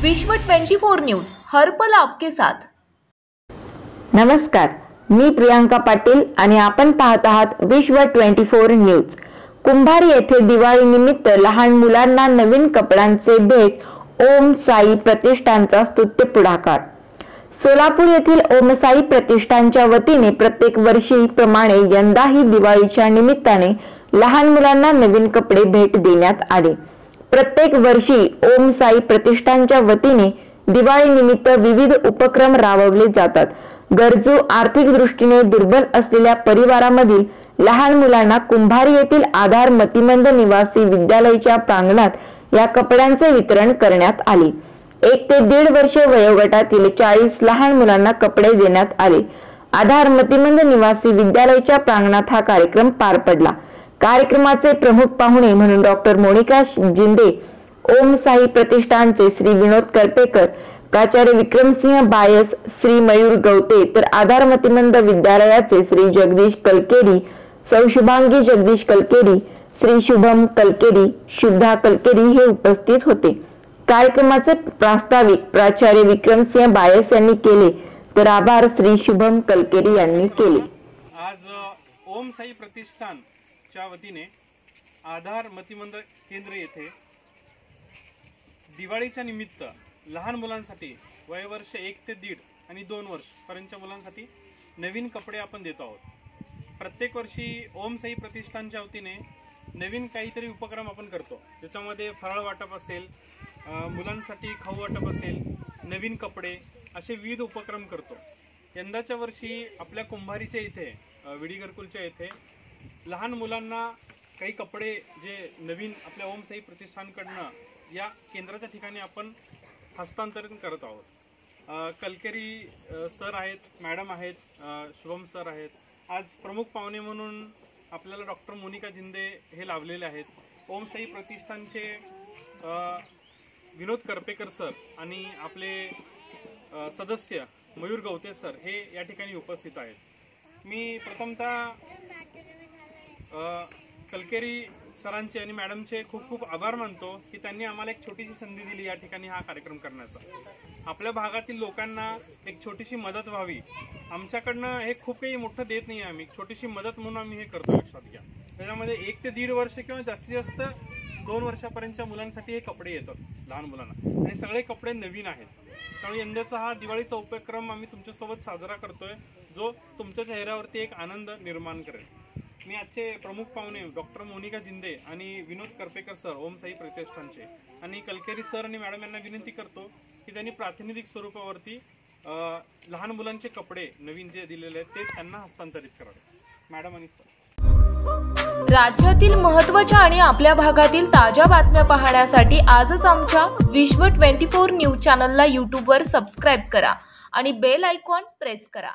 विश्व 24 न्यूज हर पल आपके साथ। नमस्कार, मी प्रियांका पाटील आणि आपण पाहत आहात विश्व 24 न्यूज। कुंभारी येथे दिवाळी निमित्त लहान मुलांना नवीन कपड्यांचे भेट ओम साई प्रतिष्ठानचा स्तुत्य पुढाकार। सोलापूर येथील ओम साई प्रतिष्ठानच्या वतीने प्रत्येक वर्षी प्रमाणे यंदाही दिवाळीच्या निमित्ताने लहान मुलांना नवीन कपडे भेट देण्यात आले। प्रत्येक वर्षी ओम साई प्रतिष्ठानच्या वतीने दिवाळी निमित्त विविध उपक्रम राबवले जातात। गरजू आर्थिक दृष्टीने दुर्बल असलेल्या परिवारामधील लहान मुलांना कुंभारी येथील आधार मतिमंद निवासी विद्यालयाच्या प्रांगणात या कपड्यांचे वितरण करण्यात आले। 1 ते 1.5 वर्ष वयोगटातील 40 लहान मुलांना कपडे देण्यात आले। आधार मतिमंद निवासी विद्यालयाच्या प्रांगणात हा कार्यक्रम पार पडला। कार्यक्रमाचे प्रमुख पाहुणे म्हणून डॉक्टर मोनिका जिंदे, ओम साई प्रतिष्ठानचे श्री विनोद करपेकर, प्राचार्य विक्रमसिंह बायस, श्री मयूर गवते, तर आधार मतिमंद विद्यालयाचे श्री जगदीश कलकेरी, सौ शुभांगी जगदीश कलकेरी, श्री शुभम कलकेरी, शुद्धा कलकेरी हे उपस्थित होते। कार्यक्रमाचे प्रास्ताविक प्राचार्य विक्रमसिंह बायस यांनी केले, तर आभार श्री शुभम कलकेरी यांनी केले। आज ओम साई प्रतिष्ठान च्या वतीने आधार मतिमंद केंद्र येथे दिवाळीच्या निमित्त लहान मुलांसाठी वयवर्ष 1 ते 1.5 आणि 2 वर्ष पर्यंतच्या मुलांसाठी नवीन कपडे आपण देतो आहोत। प्रत्येक वर्षी ओम साई प्रतिष्ठानच्या वतीने नवीन काहीतरी उपक्रम आपण करतो, ज्याच्यामध्ये फराळ वाटप असेल, मुलांसाठी खाऊ वाटप असेल, नवीन कपडे असे विविध उपक्रम करतो। यंदाच्या वर्षी आपल्या कुंभारीच्या इथे विडी घरकुलच्या इथे लहान मुलांना काही कपडे जे नवीन आपल्या ओम साई प्रतिष्ठानकडनं या केंद्राच्या ठिकाणी आपण हस्तांतरण करत आहोत। कलकेरी सर आहेत, मॅडम आहेत, शुभम सर आहेत। आज प्रमुख पाहुणे म्हणून आपल्याला डॉक्टर मोनिका जिंदे हे लाभलेले आहेत। ओम साई प्रतिष्ठानचे विनोद करपेकर सर आणि आपले सदस्य मयूर गवते सर हे या ठिकाणी उपस्थित आहेत। मी प्रथमतः कलकेरी सरांचे आणि मॅडमचे खूप खूप आभार मानतो की त्यांनी आम्हाला एक छोटीशी संधी दिली या ठिकाणी हा कार्यक्रम करण्याचा। आपल्या भागातील लोकांना एक छोटीशी मदत व्हावी, आमच्याकडनं हे खूप काही मोठं देत नाही, आम्ही छोटीशी मदत म्हणून आम्ही हे करतो, लक्षात घ्या। त्याच्यामध्ये 1 ते 1.5 वर्ष किंवा जास्तीत जास्त 2 वर्षापर्यंतच्या मुलांसाठी हे कपडे येतात लहान मुलांना, आणि सगळे कपडे नवीन आहेत। त्यामुळे यंदाचा हा दिवाळीचा उपक्रम आम्ही तुमच्यासोबत साजरा करतोय, जो तुमच्या चेहऱ्यावरती एक आनंद निर्माण करेल। मी आजचे प्रमुख पाहुणे डॉक्टर मोनिका जिंदे आणि विनोद करपेकर सर ओम साई प्रतिष्ठानचे आणि कलकेरी सर आणि मॅडम यांना विनंती करतो की त्यांनी प्रातिनिधिक स्वरूपावरती लहान मुलांचे कपडे नवीन जे दिलेले आहेत ते त्यांना हस्तांतरित करावे। मॅडम आणि सर, राज्यातील महत्त्वाच्या आणि आपल्या भागातील ताज्या बातम्या पाहण्यासाठी आजच आमच्या विश्व 24 न्यूज चॅनलला YouTube वर सबस्क्राइब करा आणि बेल आयकॉन प्रेस करा।